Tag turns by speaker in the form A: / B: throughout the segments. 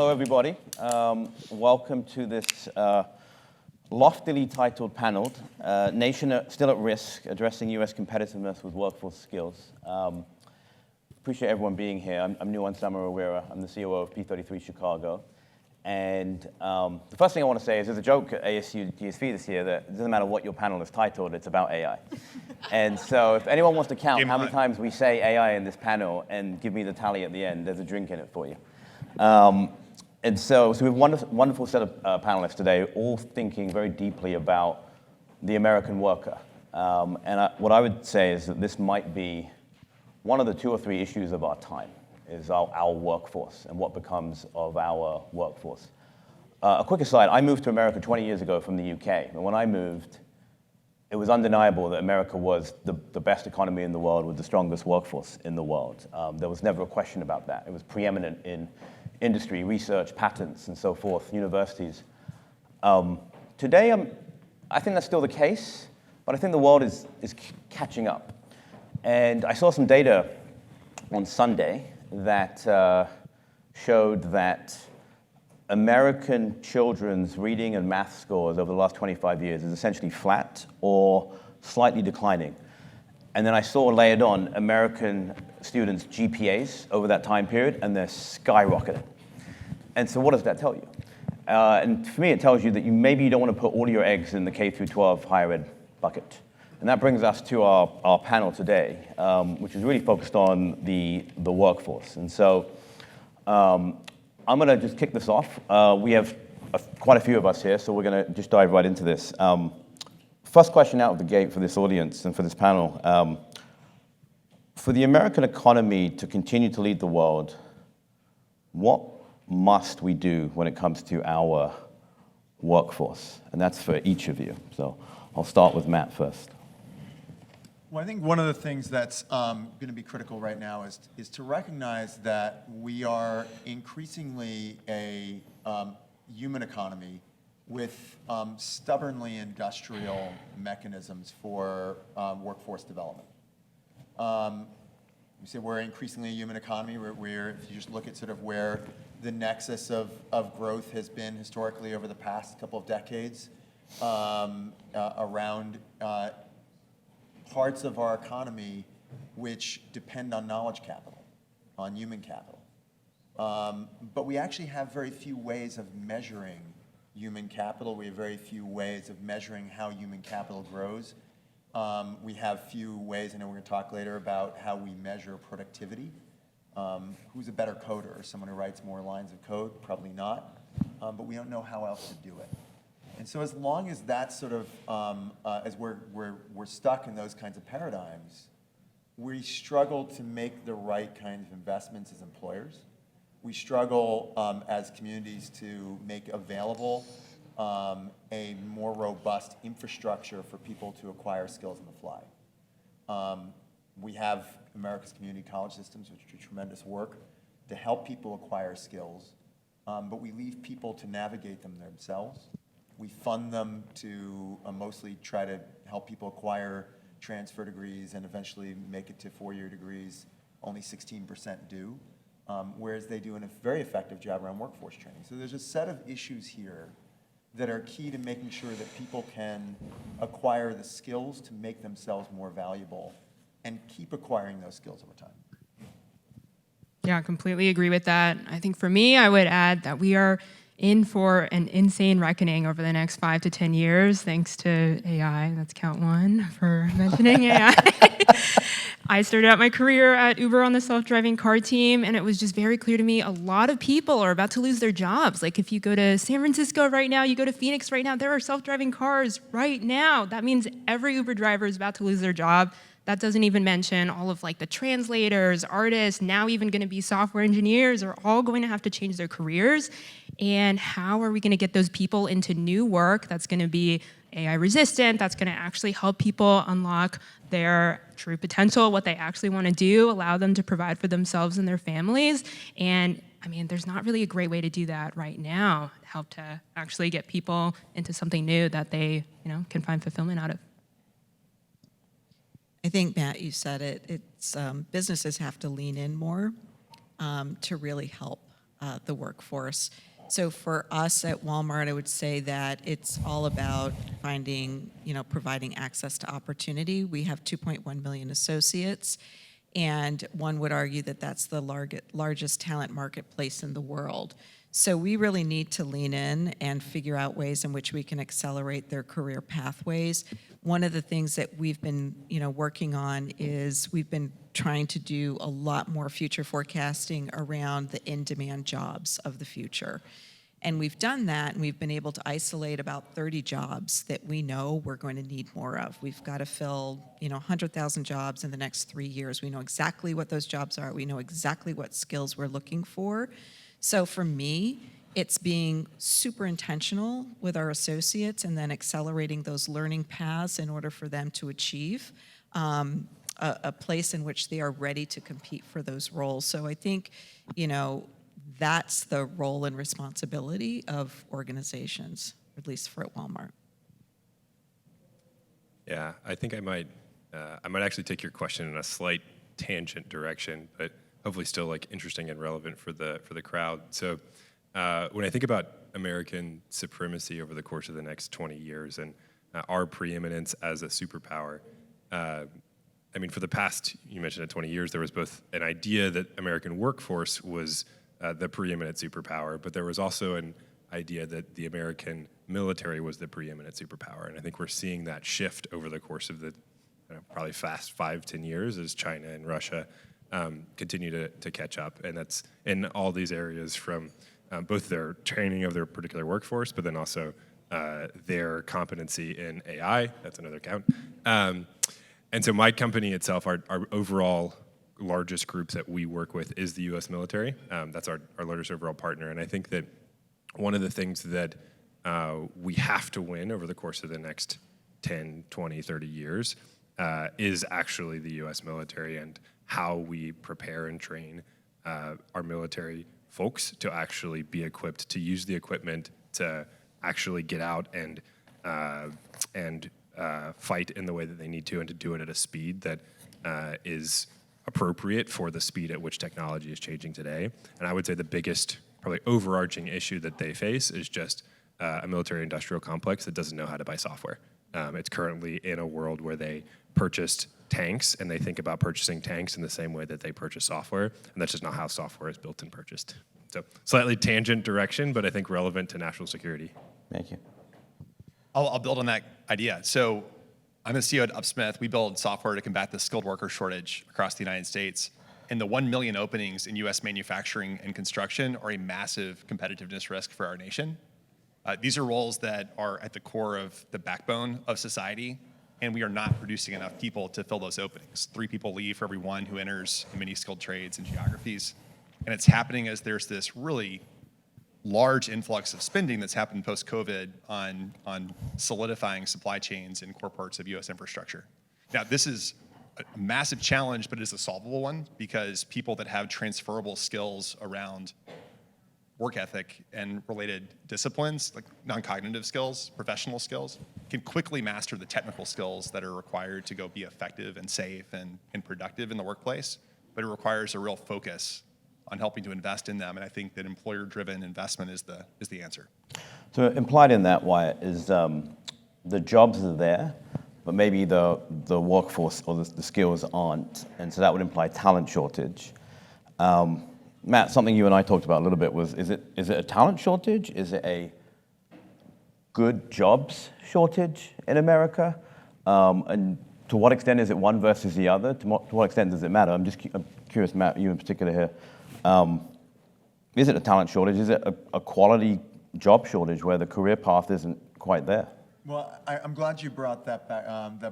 A: Hello, everybody. Welcome to this loftily titled panel, Nation Still at Risk, Addressing U.S. Competitiveness with Workforce Skills. Appreciate everyone being here. I'm Nuwan Samaraweera. I'm the COO of P33 Chicago. And the first thing I want to say is there's a joke at ASU+GSV this year that it doesn't matter what your panel is titled, it's about AI. And so if anyone wants to count how many times we say AI in this panel and give me the tally at the end, there's a drink in it for you. And so we have a wonderful set of panelists today, all thinking very deeply about the American worker. What I would say is that this might be one of the 2 or 3 issues of our time, is our workforce and what becomes of our workforce. A quick aside, I moved to America 20 years ago from the UK. And when I moved, it was undeniable that America was the best economy in the world with the strongest workforce in the world. There was never a question about that. It was preeminent in industry, research, patents, and so forth, universities. Today, I think that's still the case, but I think the world is catching up. And I saw some data on Sunday that showed that American children's reading and math scores over the last 25 years is essentially flat or slightly declining. And then I saw layered on American students' GPAs over that time period, and they're skyrocketing. And so what does that tell you? And for me, it tells you that maybe you don't want to put all your eggs in the K through 12 higher ed bucket. And that brings us to our panel today, which is really focused on the workforce. And so I'm going to just kick this off. We have quite a few of us here, so we're going to just dive right into this. First question out of the gate for this audience and for this panel. For the American economy to continue to lead the world, what must we do when it comes to our workforce? And that's for each of you. So I'll start with Matt first.
B: Well, I think one of the things that's going to be critical right now is to recognize that we are increasingly a human economy with stubbornly industrial mechanisms for workforce development. We say we're increasingly a human economy. We're, if you just look at sort of where the nexus of growth has been historically over the past couple of decades around parts of our economy which depend on knowledge capital, on human capital. But we actually have very few ways of measuring human capital. We have very few ways of measuring how human capital grows. We have few ways, I know we're going to talk later about how we measure productivity. Who's a better coder? Someone who writes more lines of code? Probably not. But we don't know how else to do it. And so as long as that's sort of, as we're stuck in those kinds of paradigms, we struggle to make the right kinds of investments as employers. We struggle as communities to make available a more robust infrastructure for people to acquire skills on the fly. We have America's community college systems, which do tremendous work to help people acquire skills, but we leave people to navigate them themselves. We fund them to mostly try to help people acquire transfer degrees and eventually make it to 4-year degrees. Only 16% do, whereas they do a very effective job around workforce training. So there's a set of issues here that are key to making sure that people can acquire the skills to make themselves more valuable and keep acquiring those skills over time.
C: Yeah, I completely agree with that. I think for me, I would add that we are in for an insane reckoning over the next 5 to 10 years, thanks to AI. That's count one for mentioning AI. I started out my career at Uber on the self-driving car team, and it was just very clear to me a lot of people are about to lose their jobs. Like if you go to San Francisco right now, you go to Phoenix right now, there are self-driving cars right now. That means every Uber driver is about to lose their job. That doesn't even mention all of like the translators, artists, now even going to be software engineers are all going to have to change their careers. And how are we going to get those people into new work that's going to be AI resistant, that's going to actually help people unlock their true potential, what they actually want to do, allow them to provide for themselves and their families. And I mean, there's not really a great way to do that right now, help to actually get people into something new that they, can find fulfillment out of.
D: I think, Matt, you said it. It's businesses have to lean in more to really help the workforce. So for us at Walmart, I would say that it's all about finding, providing access to opportunity. We have 2.1 million associates, and one would argue that that's the largest talent marketplace in the world. So we really need to lean in and figure out ways in which we can accelerate their career pathways. One of the things that we've been, working on is we've been trying to do a lot more future forecasting around the in-demand jobs of the future. And we've done that, and we've been able to isolate about 30 jobs that we know we're going to need more of. We've got to fill, 100,000 jobs in the next 3 years. We know exactly what those jobs are. We know exactly what skills we're looking for. So for me, it's being super intentional with our associates and then accelerating those learning paths in order for them to achieve a place in which they are ready to compete for those roles. So I think, that's the role and responsibility of organizations, at least for at Walmart.
E: Yeah, I think I might actually take your question in a slight tangent direction, but hopefully still like interesting and relevant for the crowd. So when I think about American supremacy over the course of the next 20 years and our preeminence as a superpower, for the past, you mentioned it, 20 years, there was both an idea that American workforce was the preeminent superpower, but there was also an idea that the American military was the preeminent superpower. And I think we're seeing that shift over the course of the probably fast 5-10 years as China and Russia continue to catch up. And that's in all these areas from both their training of their particular workforce, but then also their competency in AI. That's another count. And so my company itself, our overall largest groups that we work with is the U.S. military. That's our largest overall partner. And I think that one of the things that we have to win over the course of the next 10, 20, 30 years is actually the U.S. military and how we prepare and train our military folks to actually be equipped to use the equipment to actually get out and fight in the way that they need to and to do it at a speed that is appropriate for the speed at which technology is changing today. And I would say the biggest, probably overarching issue that they face is just a military industrial complex that doesn't know how to buy software. It's currently in a world where they purchased tanks and they think about purchasing tanks in the same way that they purchase software, and that's just not how software is built and purchased. So slightly tangent direction, but I think relevant to national security.
A: Thank you.
F: I'll build on that idea. So I'm the CEO at UpSmith. We build software to combat the skilled worker shortage across the United States. And the 1 million openings in US manufacturing and construction are a massive competitiveness risk for our nation. These are roles that are at the core of the backbone of society, and we are not producing enough people to fill those openings. 3 people leave for every 1 who enters in many skilled trades and geographies. And it's happening as there's this really large influx of spending that's happened post-COVID on solidifying supply chains in core parts of US infrastructure. Now, this is a massive challenge, but it is a solvable one because people that have transferable skills around work ethic and related disciplines, like non-cognitive skills, professional skills, can quickly master the technical skills that are required to go be effective and safe and productive in the workplace. But it requires a real focus on helping to invest in them, and I think that employer-driven investment is the answer.
A: So implied in that, Wyatt, is the jobs are there, but maybe the workforce or the skills aren't, and so that would imply talent shortage. Matt, something you and I talked about a little bit was, is it a talent shortage? Is it a good jobs shortage in America? And to what extent is it one versus the other? To what extent does it matter? I'm curious, Matt, you in particular here. Is it a talent shortage? Is it a quality job shortage where the career path isn't quite there?
B: Well, I'm glad you brought that back,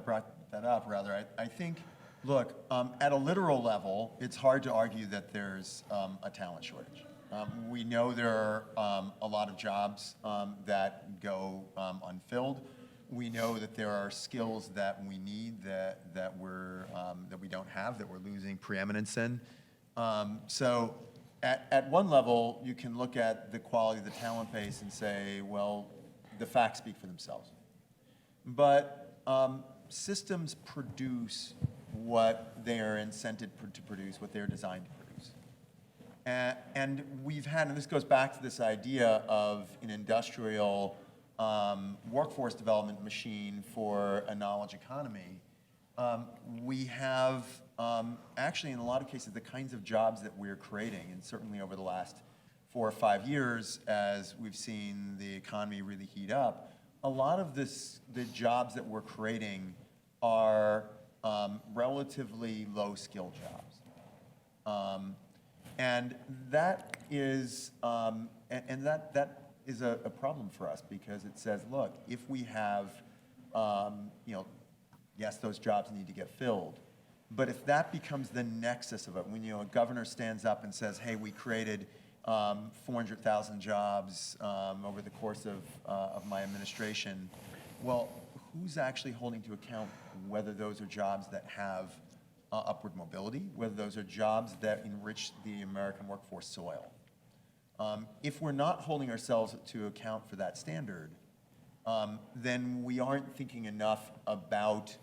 B: brought that up, rather. I think, look, at a literal level, it's hard to argue that there's a talent shortage. We know there are a lot of jobs that go unfilled. We know that there are skills that we need that we don't have, that we're losing preeminence in. So at one level, you can look at the quality of the talent base and say, well, the facts speak for themselves. But systems produce what they are incented to produce, what they're designed to produce. And we've had, and this goes back to this idea of an industrial workforce development machine for a knowledge economy. We have actually, in a lot of cases, the kinds of jobs that we're creating, and certainly over the last 4 or 5 years, as we've seen the economy really heat up, a lot of the jobs that we're creating are relatively low-skill jobs. And that is, that is a problem for us, because it says, look, if we have, yes, those jobs need to get filled, but if that becomes the nexus of it, when a governor stands up and says, hey, we created 400,000 jobs over the course of my administration, well, who's actually holding to account whether those are jobs that have upward mobility, whether those are jobs that enrich the American workforce soil? If we're not holding ourselves to account for that standard, then we aren't thinking enough about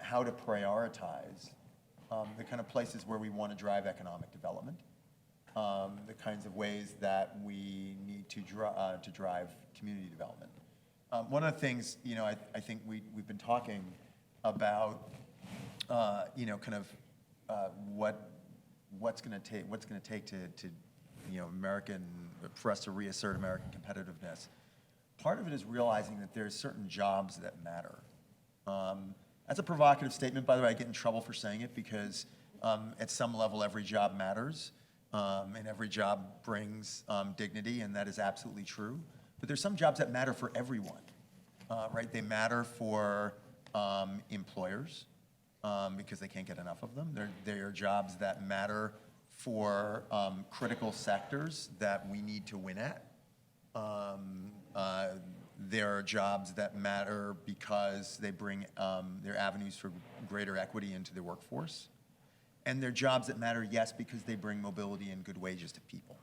B: how to prioritize the kind of places where we want to drive economic development, the kinds of ways that we need to drive community development. One of the things, I think we've been talking about, kind of what's going to take to for us to reassert American competitiveness. Part of it is realizing that there's certain jobs that matter. That's a provocative statement, by the way. I get in trouble for saying it, because at some level every job matters, and every job brings dignity, and that is absolutely true. But there's some jobs that matter for everyone, right? They matter for employers, because they can't get enough of them. They are jobs that matter for critical sectors that we need to win at. There are jobs that matter because they bring their avenues for greater equity into the workforce. And they're jobs that matter, yes, because they bring mobility and good wages to people.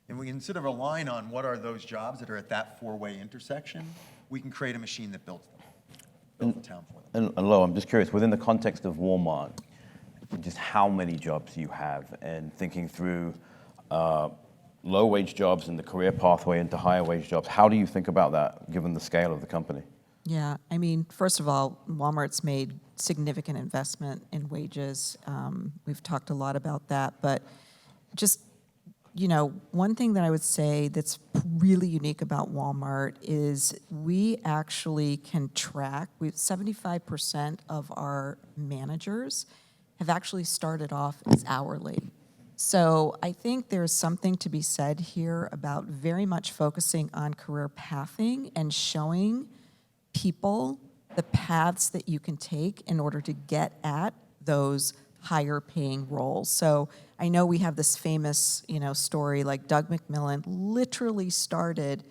B: And we can sort of align on what are those jobs that are at that four-way intersection. We can create a machine that builds them, builds the town for them.
A: And Lo, I'm just curious, within the context of Walmart, just how many jobs you have, and thinking through low-wage jobs and the career pathway into higher-wage jobs, how do you think about that, given the scale of the company?
D: Yeah, I mean, first of all, Walmart's made significant investment in wages. We've talked a lot about that, but just, one thing that I would say that's really unique about Walmart is we actually can track, 75% of our managers have actually started off as hourly. So I think there's something to be said here about very much focusing on career pathing and showing people the paths that you can take in order to get at those higher paying roles. So I know we have this famous, story, like Doug McMillan literally started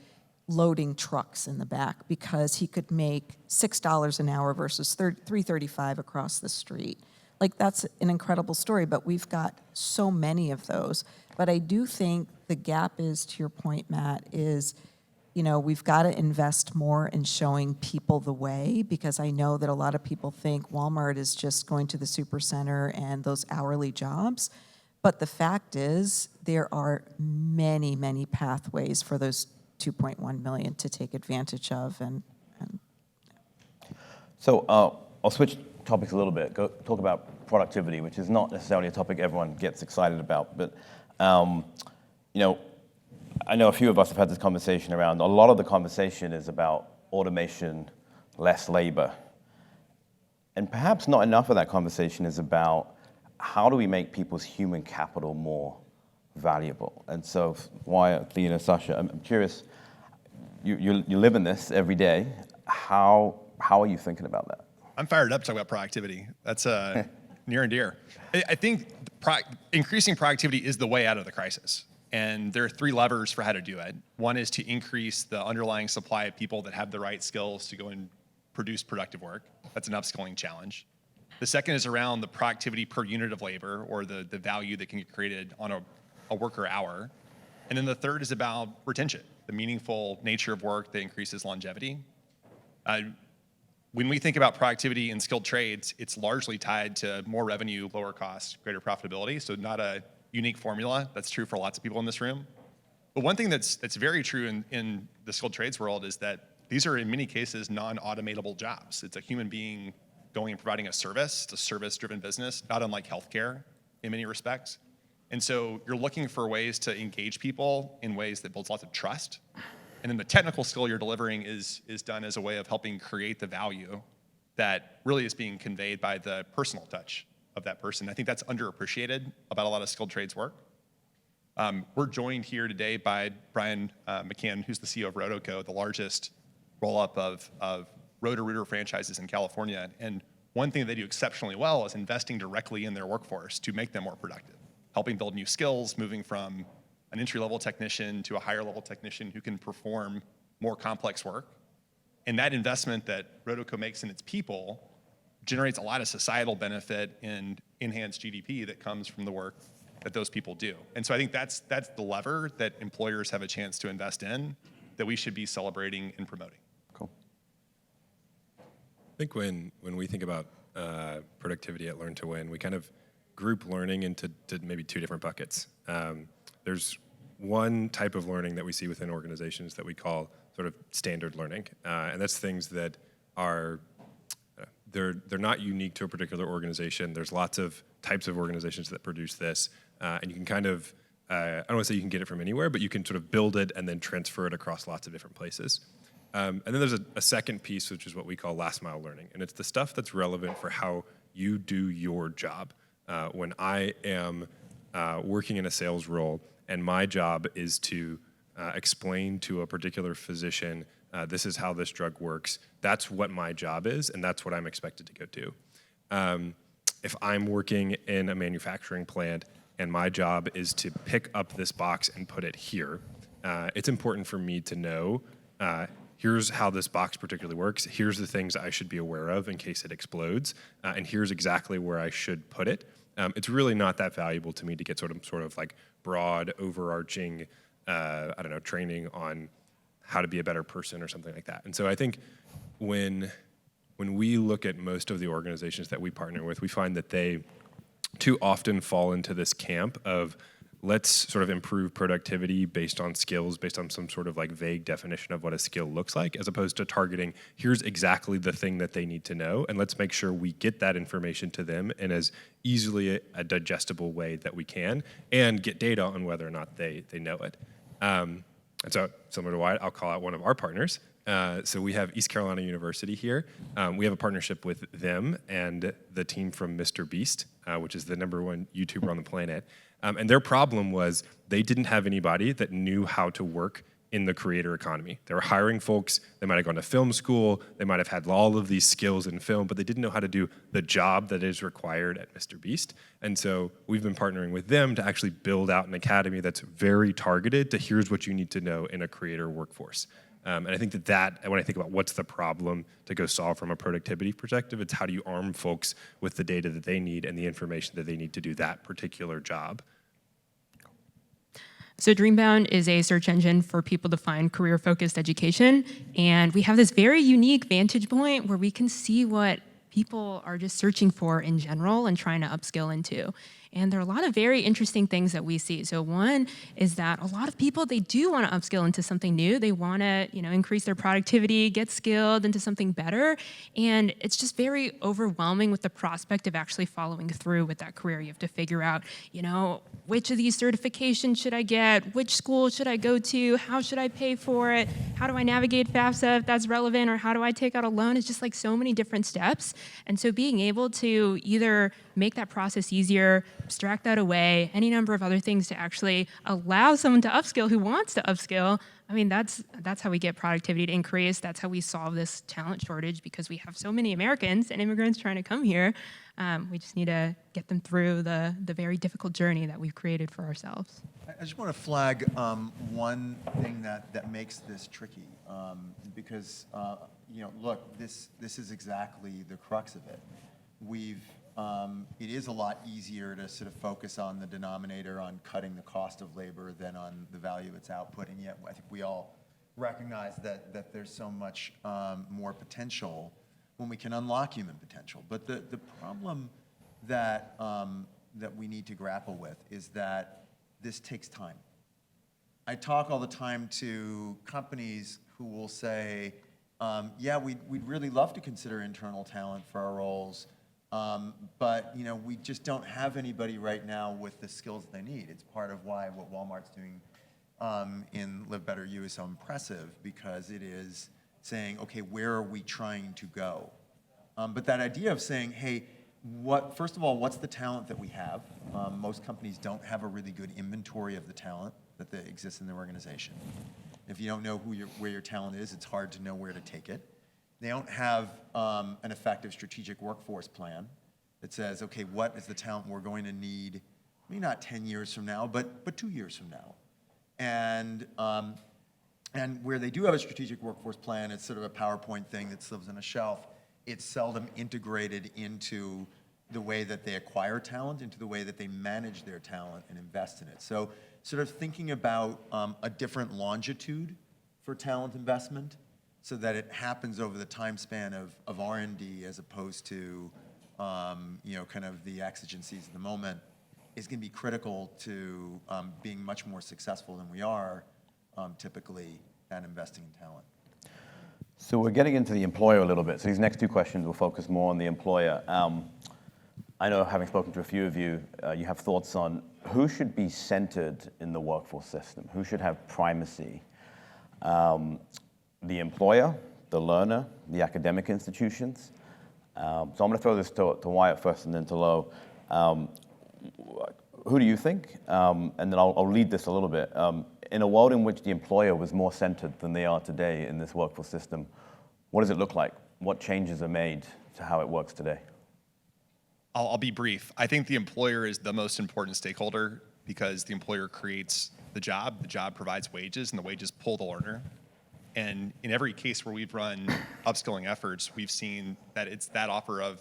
D: loading trucks in the back because he could make $6 an hour versus $3.35 across the street. Like, that's an incredible story, but we've got so many of those. But I do think the gap is, to your point, Matt, is, we've got to invest more in showing people the way, because I know that a lot of people think Walmart is just going to the supercenter and those hourly jobs. But the fact is, there are many, many pathways for those 2.1 million to take advantage of.
A: So I'll switch topics a little bit, talk about productivity, which is not necessarily a topic everyone gets excited about, but I know a few of us have had this conversation around, a lot of the conversation is about automation, less labor. And perhaps not enough of that conversation is about how do we make people's human capital more valuable? And so Wyatt, Athena, Sasha, I'm curious, you live in this every day. How are you thinking about that?
F: I'm fired up to talk about productivity. That's near and dear. I think increasing productivity is the way out of the crisis. And there are 3 levers for how to do it. One is to increase the underlying supply of people that have the right skills to go and produce productive work. That's an upskilling challenge. The second is around the productivity per unit of labor, or the value that can get created on a worker hour. And then the third is about retention, the meaningful nature of work that increases longevity. When we think about productivity in skilled trades, it's largely tied to more revenue, lower cost, greater profitability. So not a unique formula that's true for lots of people in this room. But one thing that's very true in the skilled trades world is that these are in many cases non-automatable jobs. It's a human being going and providing a service. It's a service-driven business, not unlike healthcare in many respects. And so you're looking for ways to engage people in ways that builds lots of trust. And then the technical skill you're delivering is done as a way of helping create the value that really is being conveyed by the personal touch of that person. I think that's underappreciated about a lot of skilled trades work. We're joined here today by Brian McCann, who's the CEO of Rotoco, the largest roll-up of Roto-Rooter franchises in California. And one thing they do exceptionally well is investing directly in their workforce to make them more productive, helping build new skills, moving from an entry-level technician to a higher-level technician who can perform more complex work. And that investment that Rotoco makes in its people generates a lot of societal benefit and enhanced GDP that comes from the work that those people do. And so I think that's the lever that employers have a chance to invest in that we should be celebrating and promoting.
A: Cool.
E: I think when we think about productivity at Learn to Win, we kind of group learning into maybe two different buckets. There's one type of learning that we see within organizations that we call sort of standard learning, and that's things that are they're not unique to a particular organization. There's lots of types of organizations that produce this, and you can kind of I don't want to say you can get it from anywhere, but you can sort of build it and then transfer it across lots of different places. And then there's a second piece, which is what we call last mile learning, and it's the stuff that's relevant for how you do your job. When I am working in a sales role, and my job is to explain to a particular physician, this is how this drug works. That's what my job is, and that's what I'm expected to go do. If I'm working in a manufacturing plant and my job is to pick up this box and put it here, it's important for me to know, here's how this box particularly works, here's the things I should be aware of in case it explodes, and here's exactly where I should put it. It's really not that valuable to me to get sort of like broad, overarching, training on how to be a better person or something like that. And so I think when we look at most of the organizations that we partner with, we find that they too often fall into this camp of let's sort of improve productivity based on skills, based on some sort of like vague definition of what a skill looks like, as opposed to targeting, here's exactly the thing that they need to know, and let's make sure we get that information to them in as easily a digestible way that we can, and get data on whether or not they know it. And so, similar to Wyatt, I'll call out one of our partners. So we have East Carolina University here. We have a partnership with them and the team from Mr. Beast, which is the #1 YouTuber on the planet. And their problem was they didn't have anybody that knew how to work in the creator economy. They were hiring folks, they might have gone to film school, they might have had all of these skills in film, but they didn't know how to do the job that is required at Mr. Beast. And so we've been partnering with them to actually build out an academy that's very targeted to here's what you need to know in a creator workforce. And I think that when I think about what's the problem to go solve from a productivity perspective, it's how do you arm folks with the data that they need and the information that they need to do that particular job.
C: So Dreambound is a search engine for people to find career-focused education, and we have this very unique vantage point where we can see what people are just searching for in general and trying to upskill into. And there are a lot of very interesting things that we see. So one is that a lot of people, they do want to upskill into something new. They want to, increase their productivity, get skilled into something better. And it's just very overwhelming with the prospect of actually following through with that career. You have to figure out, which of these certifications should I get? Which school should I go to? How should I pay for it? How do I navigate FAFSA if that's relevant? Or how do I take out a loan? It's just like so many different steps. And so being able to either make that process easier, abstract that away, any number of other things to actually allow someone to upskill who wants to upskill. I mean, that's how we get productivity to increase. That's how we solve this talent shortage, because we have so many Americans and immigrants trying to come here. We just need to get them through the very difficult journey that we've created for ourselves.
B: I just want to flag one thing that makes this tricky, because look, this is exactly the crux of it. It is a lot easier to sort of focus on the denominator, on cutting the cost of labor, than on the value it's outputting. Yet I think we all recognize that there's so much more potential when we can unlock human potential. But the problem that that we need to grapple with is that this takes time. I talk all the time to companies who will say, yeah, we'd really love to consider internal talent for our roles, but we just don't have anybody right now with the skills they need. It's part of why what Walmart's doing in Live Better You is so impressive, because it is saying, okay, where are we trying to go? But that idea of saying, hey, first of all, what's the talent that we have? Most companies don't have a really good inventory of the talent that exists in their organization. If you don't know where your talent is, it's hard to know where to take it. They don't have an effective strategic workforce plan that says, okay, what is the talent we're going to need, maybe not 10 years from now, but 2 years from now. And where they do have a strategic workforce plan, it's sort of a PowerPoint thing that lives on a shelf. It's seldom integrated into the way that they acquire talent, into the way that they manage their talent and invest in it. So sort of thinking about a different longitude for talent investment so that it happens over the time span of R&D as opposed to kind of the exigencies of the moment is going to be critical to being much more successful than we are typically at investing in talent.
A: So we're getting into the employer a little bit. So these next two questions will focus more on the employer. I know, having spoken to a few of you, you have thoughts on who should be centered in the workforce system, who should have primacy. The employer, the learner, the academic institutions. So I'm going to throw this to Wyatt first and then to Lo. Who do you think? And then I'll lead this a little bit. In a world in which the employer was more centered than they are today in this workforce system, what does it look like? What changes are made to how it works today?
F: I'll be brief. I think the employer is the most important stakeholder because the employer creates the job provides wages, and the wages pull the learner. And in every case where we've run upskilling efforts, we've seen that it's that offer of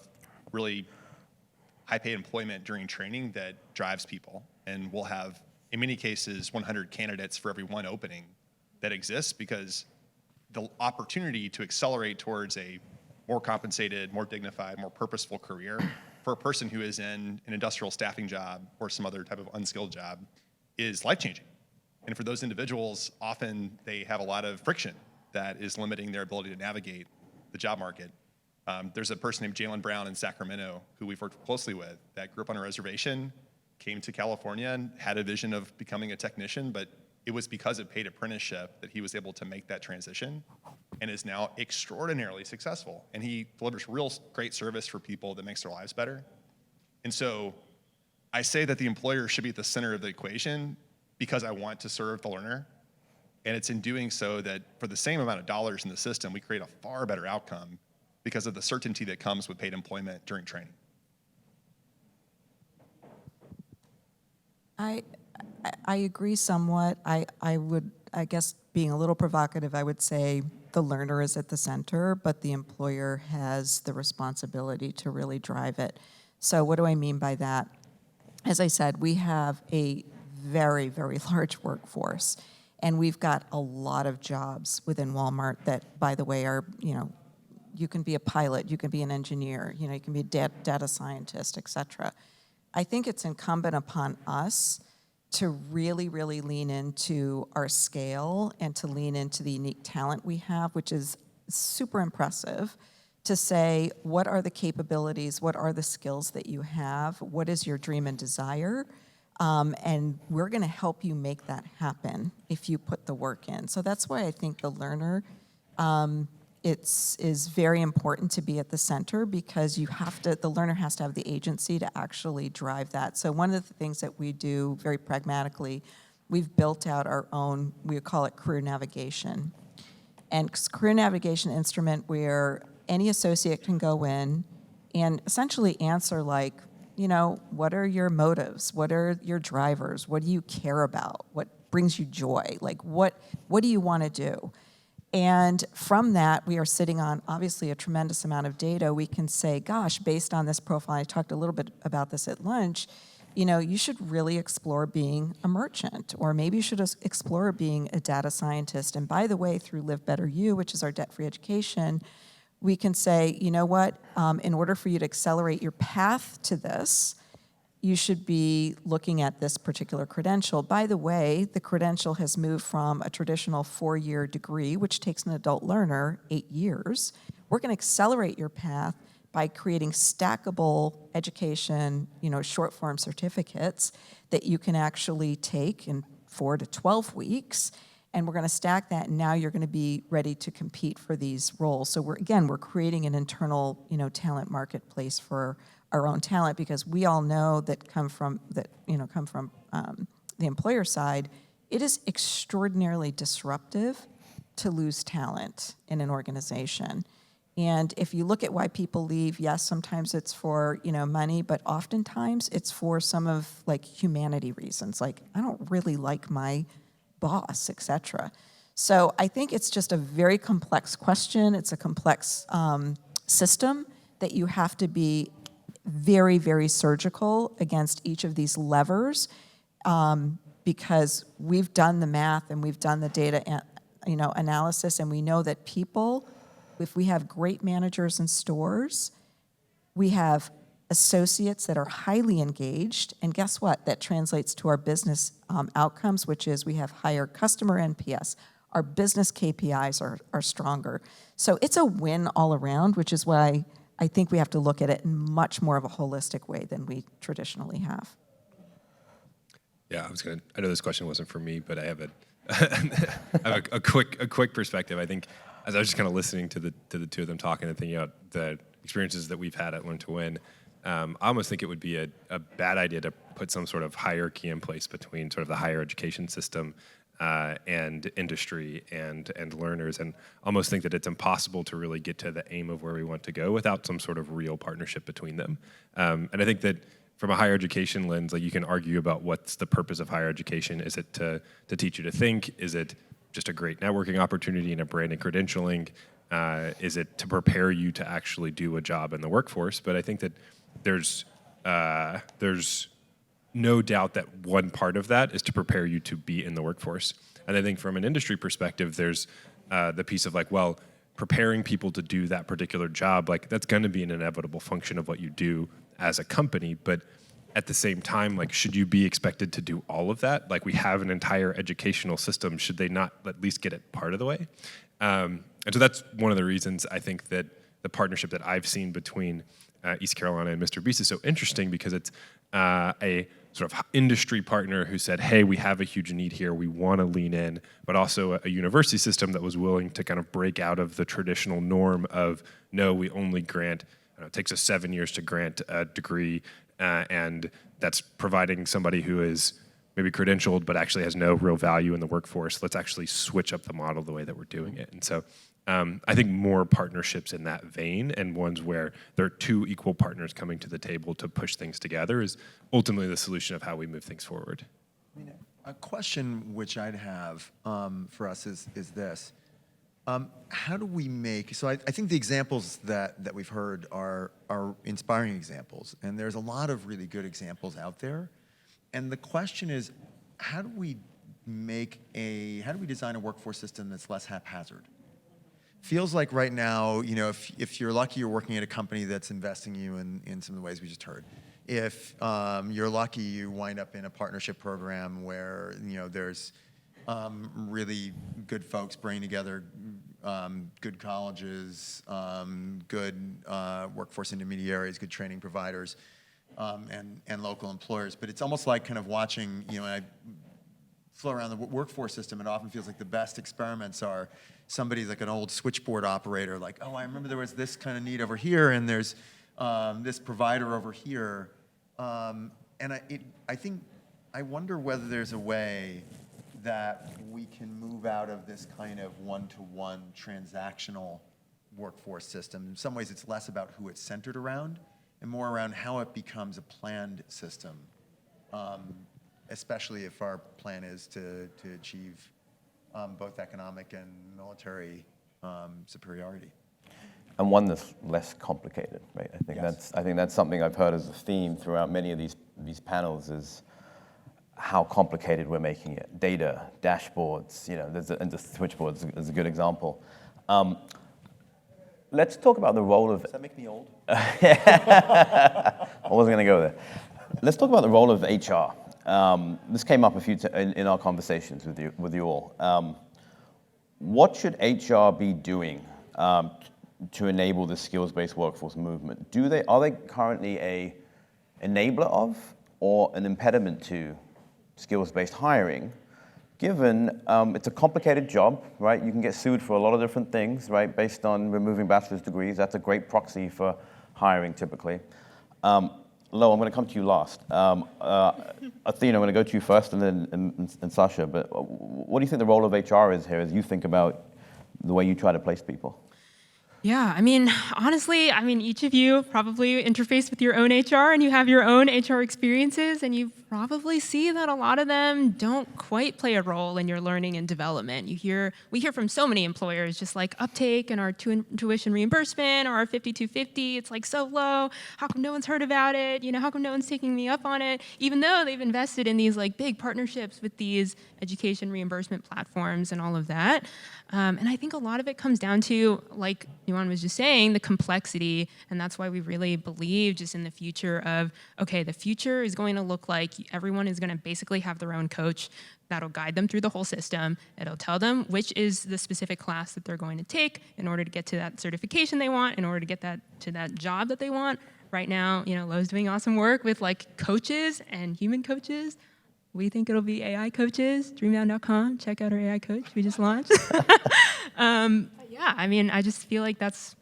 F: really high-paid employment during training that drives people. And we'll have, in many cases, 100 candidates for every one opening that exists because the opportunity to accelerate towards a more compensated, more dignified, more purposeful career for a person who is in an industrial staffing job or some other type of unskilled job is life-changing. And for those individuals, often they have a lot of friction that is limiting their ability to navigate the job market. There's a person named Jalen Brown in Sacramento who we've worked closely with that grew up on a reservation, came to California and had a vision of becoming a technician, but it was because of paid apprenticeship that he was able to make that transition and is now extraordinarily successful. And he delivers real great service for people that makes their lives better. And so I say that the employer should be at the center of the equation because I want to serve the learner. And it's in doing so that for the same amount of dollars in the system, we create a far better outcome because of the certainty that comes with paid employment during training.
D: I agree somewhat. I would, I guess, being a little provocative, I would say the learner is at the center, but the employer has the responsibility to really drive it. So what do I mean by that? As I said, we have a very, very large workforce, and we've got a lot of jobs within Walmart that, by the way, are, you can be a pilot, you can be an engineer, you can be a data scientist, et cetera. I think it's incumbent upon us to really, really lean into our scale and to lean into the unique talent we have, which is super impressive, to say, what are the capabilities, what are the skills that you have, what is your dream and desire, and we're gonna help you make that happen if you put the work in. So that's why I think the learner, is very important to be at the center because the learner has to have the agency to actually drive that. So one of the things that we do very pragmatically, we've built out our own, we call it career navigation. And career navigation instrument where any associate can go in and essentially answer like, what are your motives? What are your drivers? What do you care about? What brings you joy? Like what do you want to do? And from that, we are sitting on, obviously, a tremendous amount of data. We can say, gosh, based on this profile, I talked a little bit about this at lunch, you should really explore being a merchant, or maybe you should explore being a data scientist. And by the way, through Live Better You, which is our debt-free education, we can say, you know what, in order for you to accelerate your path to this, you should be looking at this particular credential. By the way, the credential has moved from a traditional 4-year degree, which takes an adult learner 8 years. We're going to accelerate your path by creating stackable education, short form certificates that you can actually take in 4 to 12 weeks. And we're going to stack that, and now you're going to be ready to compete for these roles. So we're creating an internal, talent marketplace for our own talent, because we all know that come from the employer side, it is extraordinarily disruptive to lose talent in an organization. And if you look at why people leave, yes, sometimes it's for, money, but oftentimes it's for some of humanity reasons. Like, I don't really like my boss, et cetera. So I think it's just a very complex question. It's a complex system that you have to be very, very surgical against each of these levers, because we've done the math and we've done the data, analysis, and we know that people, if we have great managers in stores, we have associates that are highly engaged, and guess what? That translates to our business outcomes, which is we have higher customer NPS. Our business KPIs are stronger. So it's a win all around, which is why I think we have to look at it in much more of a holistic way than we traditionally have.
E: Yeah, I know this question wasn't for me, but I have a quick perspective. I think as I was just kind of listening to the two of them talking and thinking about the experiences that we've had at Learn to Win, I almost think it would be a bad idea to put some sort of hierarchy in place between sort of the higher education system and industry and learners, and almost think that it's impossible to really get to the aim of where we want to go without some sort of real partnership between them. And I think that from a higher education lens, you can argue about what's the purpose of higher education. Is it to teach you to think? Is it just a great networking opportunity and a brand and credentialing? Is it to prepare you to actually do a job in the workforce? But I think that there's no doubt that one part of that is to prepare you to be in the workforce. And I think from an industry perspective, there's the piece of preparing people to do that particular job. That's going to be an inevitable function of what you do as a company. But at the same time, should you be expected to do all of that? We have an entire educational system. Should they not at least get it part of the way? And so that's one of the reasons I think that the partnership that I've seen between East Carolina and Mr. Beast is so interesting, because it's a sort of industry partner who said, hey, we have a huge need here, we want to lean in, but also a university system that was willing to kind of break out of the traditional norm of, no, we only grant, it takes us 7 years to grant a degree, and that's providing somebody who is maybe credentialed but actually has no real value in the workforce. Let's actually switch up the model the way that we're doing it. And so I think more partnerships in that vein, and ones where there are two equal partners coming to the table to push things together, is ultimately the solution of how we move things forward.
B: A question which I'd have for us is this. How do we make, so I think the examples that we've heard are inspiring examples, and there's a lot of really good examples out there. And the question is, how do we design a workforce system that's less haphazard? Feels like right now, if you're lucky, you're working at a company that's investing you in some of the ways we just heard. If you're lucky, you wind up in a partnership program where there's really good folks bringing together good colleges, good workforce intermediaries, good training providers, and local employers. But it's almost like kind of watching, I flow around the workforce system, it often feels like the best experiments are somebody's like an old switchboard operator, oh, I remember there was this kind of need over here, and there's this provider over here. And I wonder whether there's a way that we can move out of this kind of one-to-one transactional workforce system. In some ways, it's less about who it's centered around and more around how it becomes a planned system, especially if our plan is to achieve both economic and military superiority.
A: And one that's less complicated, right? I think that's something I've heard as a theme throughout many of these panels, is how complicated we're making it. Data, dashboards, and the switchboards is a good example. Let's talk about the role of...
B: Does that make me old?
A: I wasn't going to go there. Let's talk about the role of HR. This came up a few in our conversations with you all. What should HR be doing to enable the skills-based workforce movement? Are they currently a enabler of or an impediment to skills-based hiring? Given it's a complicated job, right? You can get sued for a lot of different things, right? Based on removing bachelor's degrees, that's a great proxy for hiring typically. Lo, I'm going to come to you last. Athena, I'm going to go to you first, and then Sasha. But what do you think the role of HR is here as you think about the way you try to place people?
C: Yeah, honestly, each of you probably interface with your own HR and you have your own HR experiences, and you probably see that a lot of them don't quite play a role in your learning and development. We hear from so many employers, just like uptake and our tuition reimbursement or our 5250, it's like so low. How come no one's heard about it? How come no one's taking me up on it? Even though they've invested in these like big partnerships with these education reimbursement platforms and all of that. And I think a lot of it comes down to, like Nuwan was just saying, the complexity, and that's why we really believe just in the future of, okay, the future is going to look like everyone is going to basically have their own coach that'll guide them through the whole system. It'll tell them which is the specific class that they're going to take in order to get to that certification they want, in order to get to that job that they want. Right now, Lo's doing awesome work with like coaches and human coaches. We think it'll be AI coaches, Dreambound.com. Check out our AI coach we just launched. Yeah, I just feel like that's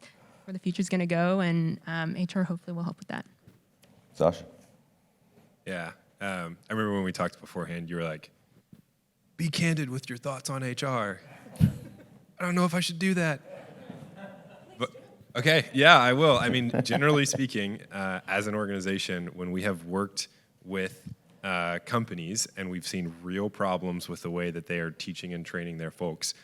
C: where the future's going to go, and HR hopefully will help with that.
A: Sasha?
E: Yeah. I remember when we talked beforehand, you were like, be candid with your thoughts on HR. I don't know if I should do that. But, okay, yeah, I will. Generally speaking, as an organization, when we have worked with companies and we've seen real problems with the way that they are teaching and training their folks,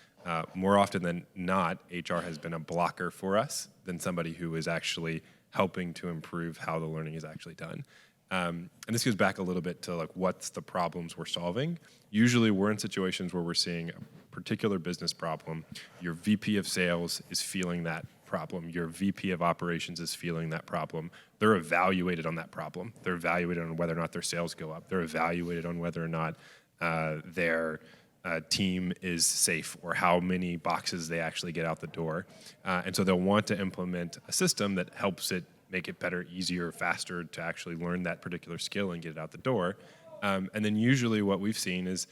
E: more often than not, HR has been a blocker for us than somebody who is actually helping to improve how the learning is actually done. And this goes back a little bit to like what's the problems we're solving. Usually we're in situations where we're seeing a particular business problem. Your VP of sales is feeling that problem. Your VP of operations is feeling that problem. They're evaluated on that problem. They're evaluated on whether or not their sales go up. They're evaluated on whether or not their team is safe or how many boxes they actually get out the door. And so they'll want to implement a system that helps it make it better, easier, faster to actually learn that particular skill and get it out the door. And then usually what we've seen is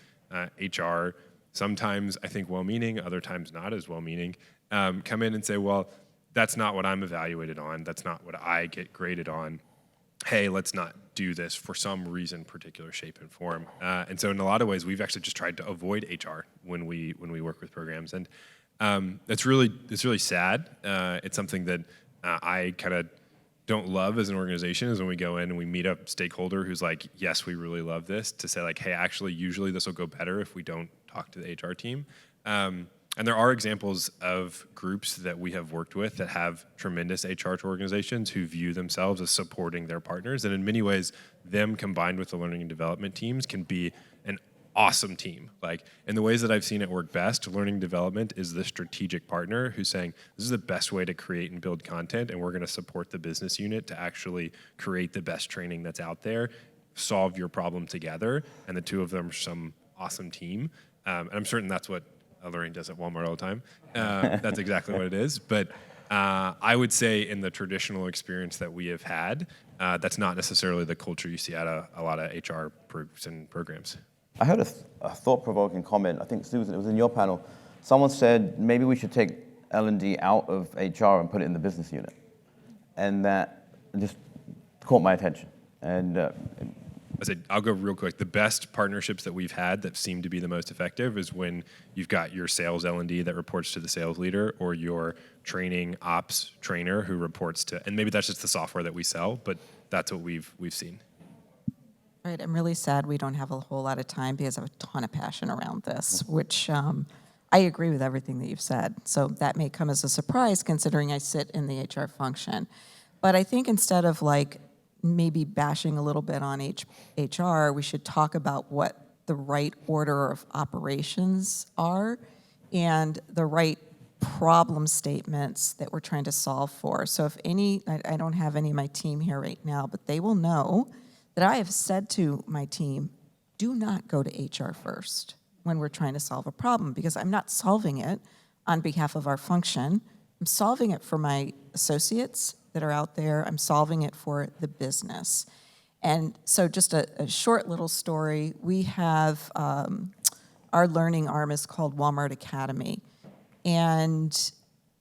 E: HR, sometimes I think well-meaning, other times not as well-meaning, come in and say, well, that's not what I'm evaluated on. That's not what I get graded on. Hey, let's not do this for some reason, particular shape and form. And so in a lot of ways, we've actually just tried to avoid HR when we work with programs. And it's really sad. It's something that I kind of don't love as an organization, is when we go in and we meet a stakeholder who's like, yes, we really love this, to say like, hey, actually, usually this will go better if we don't talk to the HR team. And there are examples of groups that we have worked with that have tremendous HR organizations who view themselves as supporting their partners. And in many ways, them combined with the learning and development teams can be an awesome team. Like in the ways that I've seen it work best, learning and development is the strategic partner who's saying, this is the best way to create and build content, and we're going to support the business unit to actually create the best training that's out there, solve your problem together, and the two of them are some awesome team. And I'm certain that's what Lorraine does at Walmart all the time. That's exactly what it is. But I would say in the traditional experience that we have had, that's not necessarily the culture you see at a lot of HR groups and programs.
A: I heard a thought-provoking comment. I think, Susan, it was in your panel. Someone said maybe we should take L&D out of HR and put it in the business unit. And that just caught my attention. And
E: I said, I'll go real quick. The best partnerships that we've had that seem to be the most effective is when you've got your sales L&D that reports to the sales leader, or your training ops trainer who reports to, and maybe that's just the software that we sell, but that's what we've seen.
D: Right, I'm really sad we don't have a whole lot of time because I have a ton of passion around this, which I agree with everything that you've said. So that may come as a surprise considering I sit in the HR function. But I think instead of like maybe bashing a little bit on HR, we should talk about what the right order of operations are and the right problem statements that we're trying to solve for. So if any, I don't have any of my team here right now, but they will know that I have said to my team, do not go to HR first when we're trying to solve a problem, because I'm not solving it on behalf of our function. I'm solving it for my associates that are out there. I'm solving it for the business. And so just a short little story. We have, our learning arm is called Walmart Academy. And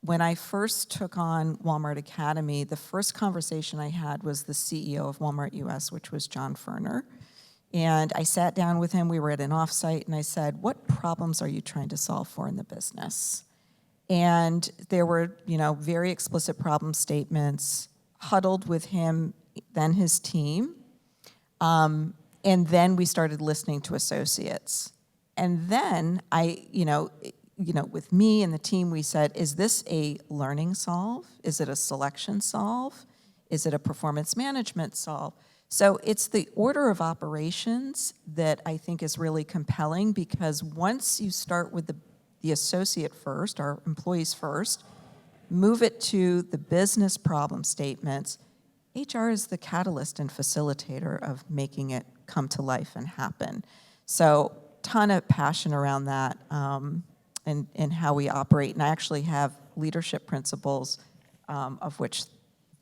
D: when I first took on Walmart Academy, the first conversation I had was the CEO of Walmart US, which was John Furner. And I sat down with him, we were at an offsite, and I said, what problems are you trying to solve for in the business? And there were, very explicit problem statements, huddled with him, then his team. And then we started listening to associates. And then with me and the team, we said, is this a learning solve? Is it a selection solve? Is it a performance management solve? So it's the order of operations that I think is really compelling, because once you start with the associate first, our employees first, move it to the business problem statements, HR is the catalyst and facilitator of making it come to life and happen. So ton of passion around that and how we operate. And I actually have leadership principles of which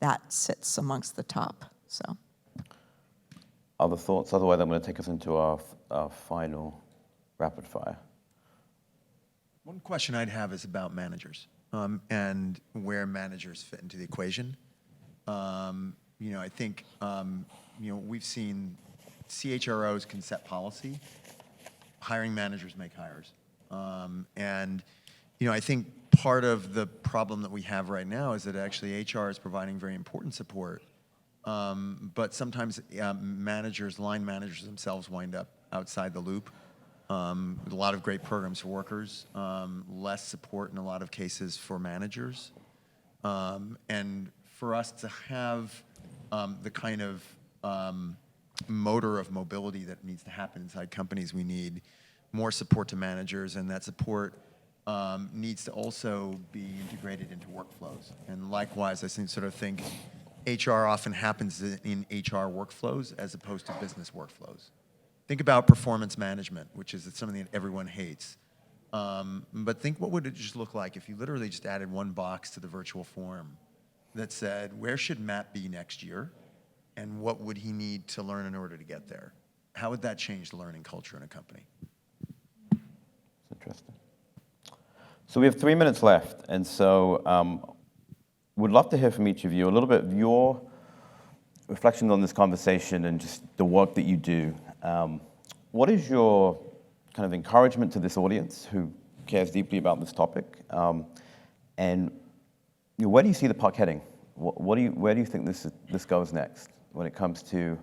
D: that sits amongst the top, so.
A: Other thoughts? Otherwise, I'm going to take us into our final rapid fire.
B: One question I'd have is about managers and where managers fit into the equation. I think, we've seen CHROs can set policy, hiring managers make hires. I think part of the problem that we have right now is that actually HR is providing very important support, but sometimes line managers themselves wind up outside the loop. With a lot of great programs for workers, less support in a lot of cases for managers. And for us to have the kind of motor of mobility that needs to happen inside companies, we need more support to managers, and that support needs to also be integrated into workflows. And likewise, I think HR often happens in HR workflows as opposed to business workflows. Think about performance management, which is something that everyone hates. But think, what would it just look like if you literally just added one box to the virtual form that said, where should Matt be next year? And what would he need to learn in order to get there? How would that change the learning culture in a company?
A: That's interesting. So we have 3 minutes left. And so we'd love to hear from each of you a little bit of your reflection on this conversation and just the work that you do. What is your kind of encouragement to this audience who cares deeply about this topic? And where do you see the puck heading? Where do you think this goes next when it comes to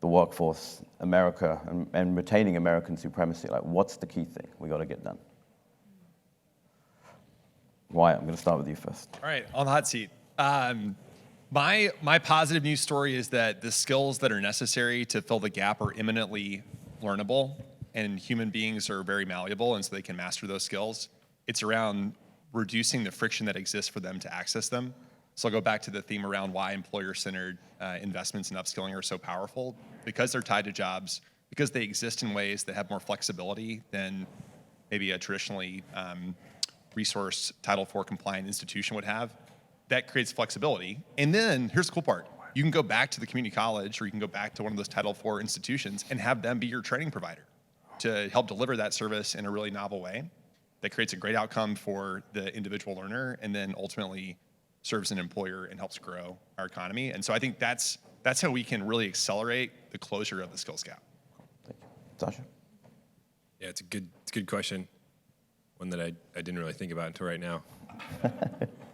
A: the workforce, America, and retaining American supremacy? Like, what's the key thing we got to get done? Wyatt, I'm going to start with you first.
F: All right, on the hot seat. My positive news story is that the skills that are necessary to fill the gap are imminently learnable, and human beings are very malleable, and so they can master those skills. It's around reducing the friction that exists for them to access them. So I'll go back to the theme around why employer-centered investments in upskilling are so powerful. Because they're tied to jobs, because they exist in ways that have more flexibility than maybe a traditionally resourced Title IV compliant institution would have. That creates flexibility. And then here's the cool part. You can go back to the community college, or you can go back to one of those Title IV institutions and have them be your training provider to help deliver that service in a really novel way that creates a great outcome for the individual learner, and then ultimately serves an employer and helps grow our economy. And so I think that's how we can really accelerate the closure of the skills gap.
A: Thank you. Sasha?
E: Yeah, it's a good question. One that I didn't really think about until right now.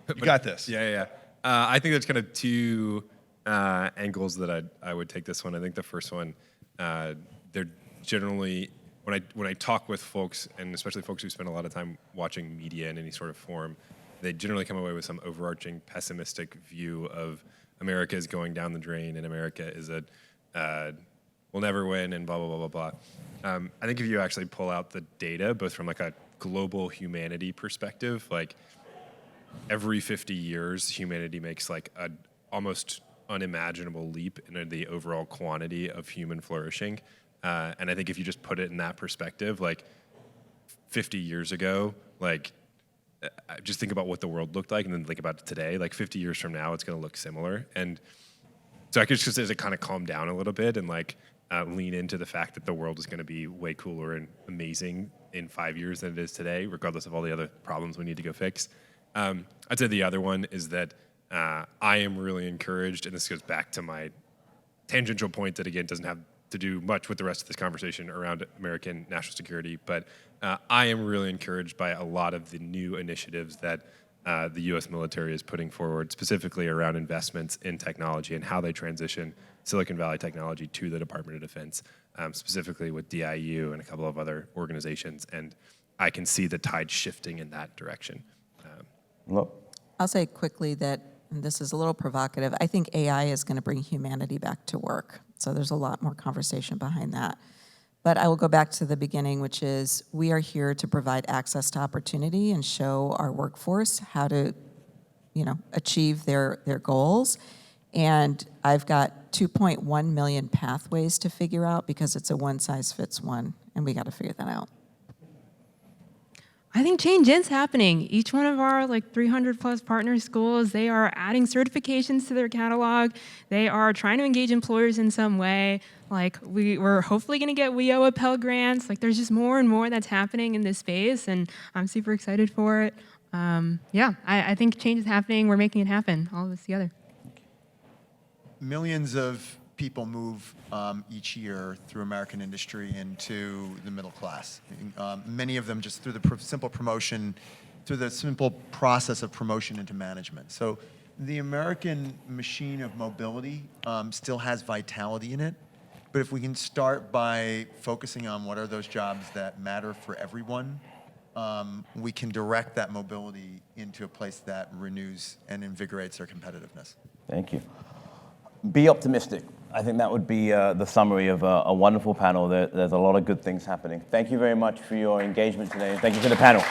F: You got this.
E: Yeah. I think there's kind of two angles that I would take this one. I think the first one, they're generally, when I talk with folks, and especially folks who spend a lot of time watching media in any sort of form, they generally come away with some overarching pessimistic view of America is going down the drain and America is will never win and blah, blah, blah, blah, blah. I think if you actually pull out the data, both from like a global humanity perspective, like every 50 years, humanity makes like a almost unimaginable leap in the overall quantity of human flourishing. And I think if you just put it in that perspective, like 50 years ago, like just think about what the world looked like and then think about it today. Like 50 years from now, it's going to look similar. And so I could just say to kind of calm down a little bit and like lean into the fact that the world is going to be way cooler and amazing in 5 years than it is today, regardless of all the other problems we need to go fix. I'd say the other one is that I am really encouraged, and this goes back to my tangential point that, again, doesn't have to do much with the rest of this conversation around American national security, but I am really encouraged by a lot of the new initiatives that the U.S. military is putting forward, specifically around investments in technology and how they transition Silicon Valley technology to the Department of Defense, specifically with DIU and a couple of other organizations, and I can see the tide shifting in that direction.
D: I'll say quickly that, and this is a little provocative, I think AI is going to bring humanity back to work. So there's a lot more conversation behind that. But I will go back to the beginning, which is we are here to provide access to opportunity and show our workforce how to, achieve their goals. And I've got 2.1 million pathways to figure out because it's a one-size-fits-one, and we got to figure that out.
C: I think change is happening. Each one of our 300 plus partner schools, they are adding certifications to their catalog. They are trying to engage employers in some way. We're hopefully going to get WIO Pell grants. There's just more and more that's happening in this space, and I'm super excited for it. I think change is happening. We're making it happen, all of us together.
B: Millions of people move each year through American industry into the middle class. Many of them just through the simple process of promotion into management. So the American machine of mobility still has vitality in it. But if we can start by focusing on what are those jobs that matter for everyone, we can direct that mobility into a place that renews and invigorates their competitiveness.
A: Thank you. Be optimistic. I think that would be the summary of a wonderful panel. There's a lot of good things happening. Thank you very much for your engagement today, and thank you to the panel.